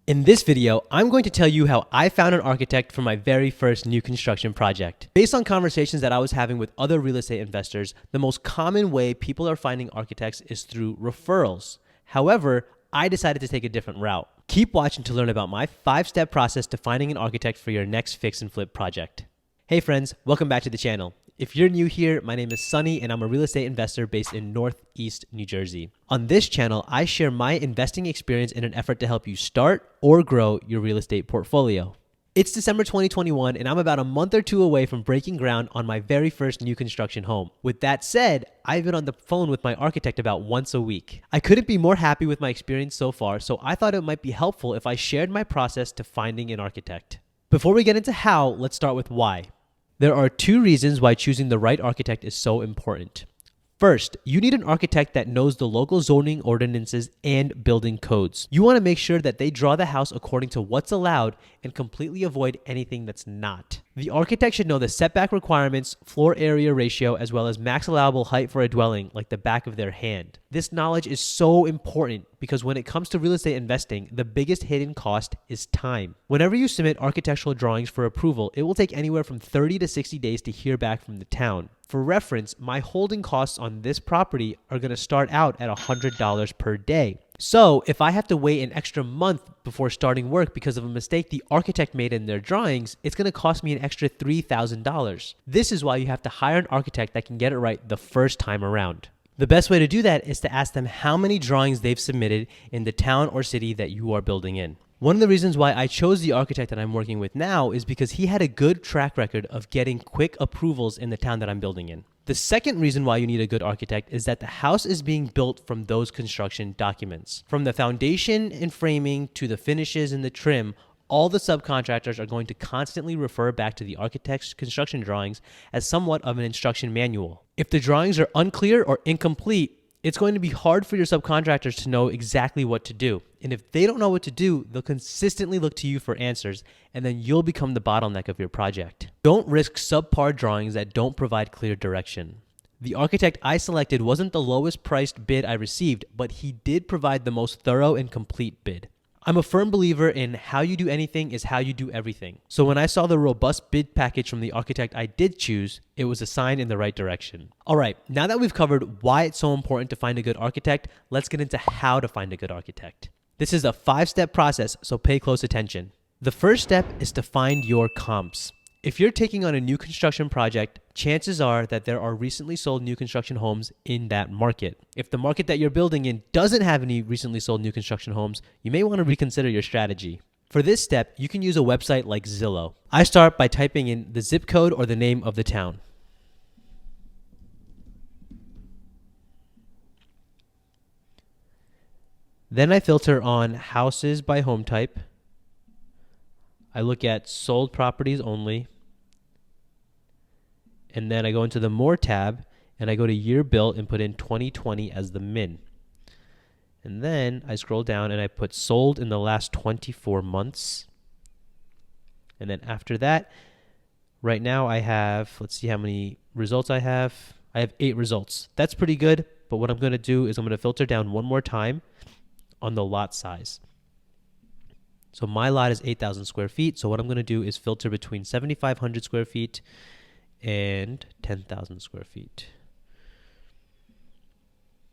In this video, I'm going to tell you how I found an architect for my very first new construction project. Based on conversations that I was having with other real estate investors, the most common way people are finding architects is through referrals. However, I decided to take a different route. Keep watching to learn about my 5-step process to finding an architect for your next fix and flip project. Hey friends, welcome back to the channel. If you're new here, my name is Sunny and I'm a real estate investor based in Northeast New Jersey. On this channel, I share my investing experience in an effort to help you start or grow your real estate portfolio. It's December 2021 and I'm about a month or two away from breaking ground on my very first new construction home. With that said, I've been on the phone with my architect about once a week. I couldn't be more happy with my experience so far, so I thought it might be helpful if I shared my process to finding an architect. Before we get into how, let's start with why. There are 2 reasons why choosing the right architect is so important. First, you need an architect that knows the local zoning ordinances and building codes. You want to make sure that they draw the house according to what's allowed and completely avoid anything that's not. The architect should know the setback requirements, floor area ratio, as well as max allowable height for a dwelling like the back of their hand. This knowledge is so important because when it comes to real estate investing, the biggest hidden cost is time. Whenever you submit architectural drawings for approval, it will take anywhere from 30 to 60 days to hear back from the town. For reference, my holding costs on this property are going to start out at $100 per day. So if I have to wait an extra month before starting work because of a mistake the architect made in their drawings, it's going to cost me an extra $3,000. This is why you have to hire an architect that can get it right the first time around. The best way to do that is to ask them how many drawings they've submitted in the town or city that you are building in. One of the reasons why I chose the architect that I'm working with now is because he had a good track record of getting quick approvals in the town that I'm building in. The second reason why you need a good architect is that the house is being built from those construction documents. From the foundation and framing to the finishes and the trim, all the subcontractors are going to constantly refer back to the architect's construction drawings as somewhat of an instruction manual. If the drawings are unclear or incomplete, it's going to be hard for your subcontractors to know exactly what to do. And if they don't know what to do, they'll consistently look to you for answers, and then you'll become the bottleneck of your project. Don't risk subpar drawings that don't provide clear direction. The architect I selected wasn't the lowest priced bid I received, but he did provide the most thorough and complete bid. I'm a firm believer in how you do anything is how you do everything. So when I saw the robust bid package from the architect I did choose, it was a sign in the right direction. All right, now that we've covered why it's so important to find a good architect, let's get into how to find a good architect. This is a 5-step process, so pay close attention. The first step is to find your comps. If you're taking on a new construction project, chances are that there are recently sold new construction homes in that market. If the market that you're building in doesn't have any recently sold new construction homes, you may want to reconsider your strategy. For this step, you can use a website like Zillow. I start by typing in the zip code or the name of the town. Then I filter on houses by home type. I look at sold properties only. And then I go into the More tab and I go to year built and put in 2020 as the min. And then I scroll down and I put sold in the last 24 months. And then after that, right now I have, let's see how many results I have. I have 8 results. That's pretty good. But what I'm going to do is I'm going to filter down one more time on the lot size. So my lot is 8,000 square feet. So what I'm going to do is filter between 7,500 square feet and 10,000 square feet.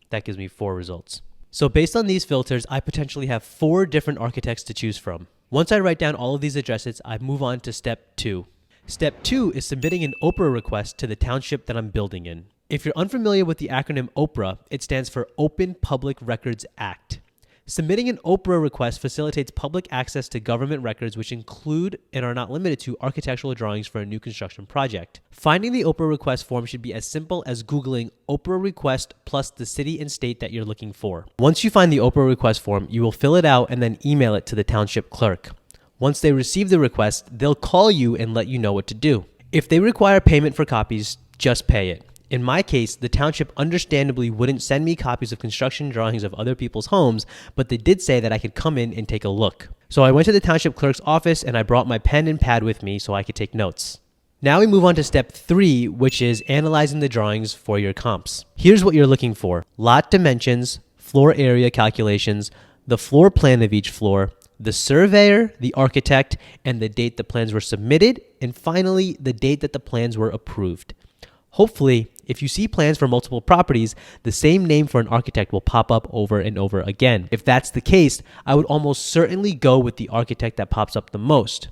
That gives me 4 results. So based on these filters, I potentially have 4 different architects to choose from. Once I write down all of these addresses, I move on to step 2. Step 2 is submitting an OPRA request to the township that I'm building in. If you're unfamiliar with the acronym OPRA, it stands for Open Public Records Act. Submitting an OPRA request facilitates public access to government records, which include and are not limited to architectural drawings for a new construction project. Finding the OPRA request form should be as simple as Googling OPRA request plus the city and state that you're looking for. Once you find the OPRA request form, you will fill it out and then email it to the township clerk. Once they receive the request, they'll call you and let you know what to do. If they require payment for copies, just pay it. In my case, the township understandably wouldn't send me copies of construction drawings of other people's homes, but they did say that I could come in and take a look. So I went to the township clerk's office and I brought my pen and pad with me so I could take notes. Now we move on to step 3, which is analyzing the drawings for your comps. Here's what you're looking for: lot dimensions, floor area calculations, the floor plan of each floor, the surveyor, the architect, and the date the plans were submitted, and finally, the date that the plans were approved. Hopefully, if you see plans for multiple properties, the same name for an architect will pop up over and over again. If that's the case, I would almost certainly go with the architect that pops up the most.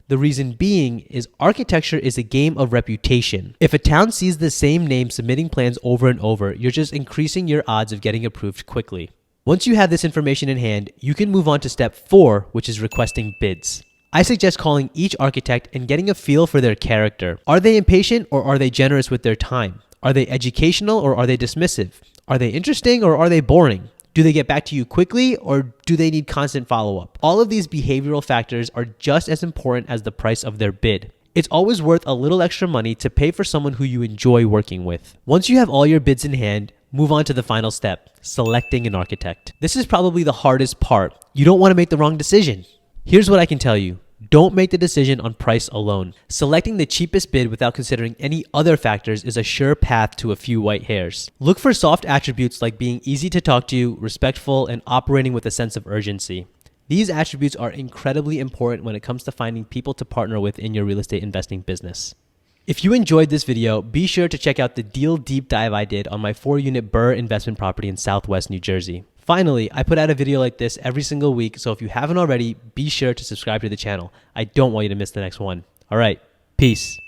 The reason being is architecture is a game of reputation. If a town sees the same name submitting plans over and over, you're just increasing your odds of getting approved quickly. Once you have this information in hand, you can move on to step 4, which is requesting bids. I suggest calling each architect and getting a feel for their character. Are they impatient or are they generous with their time? Are they educational or are they dismissive? Are they interesting or are they boring? Do they get back to you quickly or do they need constant follow-up? All of these behavioral factors are just as important as the price of their bid. It's always worth a little extra money to pay for someone who you enjoy working with. Once you have all your bids in hand, move on to the final step, selecting an architect. This is probably the hardest part. You don't want to make the wrong decision. Here's what I can tell you. Don't make the decision on price alone. Selecting the cheapest bid without considering any other factors is a sure path to a few white hairs. Look for soft attributes like being easy to talk to, respectful, and operating with a sense of urgency. These attributes are incredibly important when it comes to finding people to partner with in your real estate investing business. If you enjoyed this video, be sure to check out the deal deep dive I did on my 4-unit Burr investment property in Southwest New Jersey. Finally, I put out a video like this every single week, so if you haven't already, be sure to subscribe to the channel. I don't want you to miss the next one. All right, peace.